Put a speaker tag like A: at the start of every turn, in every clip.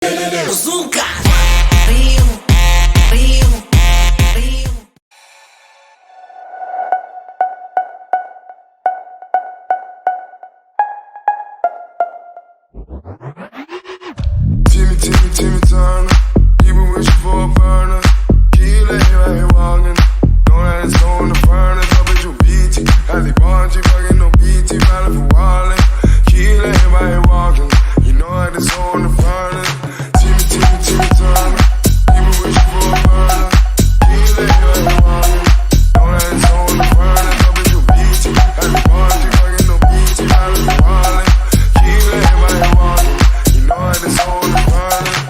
A: Zunca.
B: Timmy Turner, you been wishing for a burner. Key lay right here walking. Know that it's on the furnace, up at your BT. Halle Bargy, fucking no BT, valid for wildin'. Key lay right here walking. You know that it's on the furnace. Timmy Turner, you been wishing for a burner. Key lay right here walking. Know that it's on the furnace, up at your BT. Halle Bargy, fucking no BT, valid for wildin'. Key lay right here walking. You know that it's on the furnace.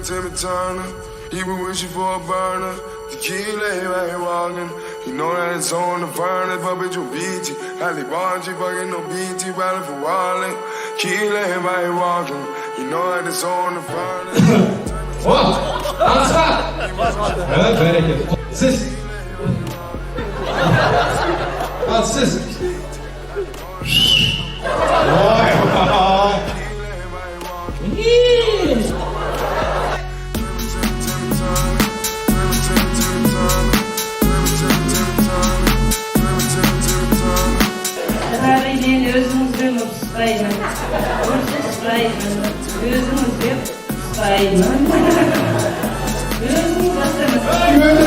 B: Timmy Turner, he been wishing for a burner. Tequila, right here walking. You know that it's on the furnace, but bitch, you BT. Halle Bargy, fucking no BT, valid for wildin'. Tequila, right here walking. You know that it's on the furnace.
C: Evet, bereket. Siz. Al siz. Vay vay.
D: Beraberliğin özümüzü mutsuzlayın. Mutsuzlayın. Özümüzü mutsuzlayın. Özümüzü mutsuzlayın.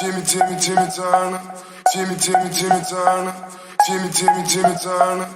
B: Timmy Turner, Timmy Turner, Timmy Turner.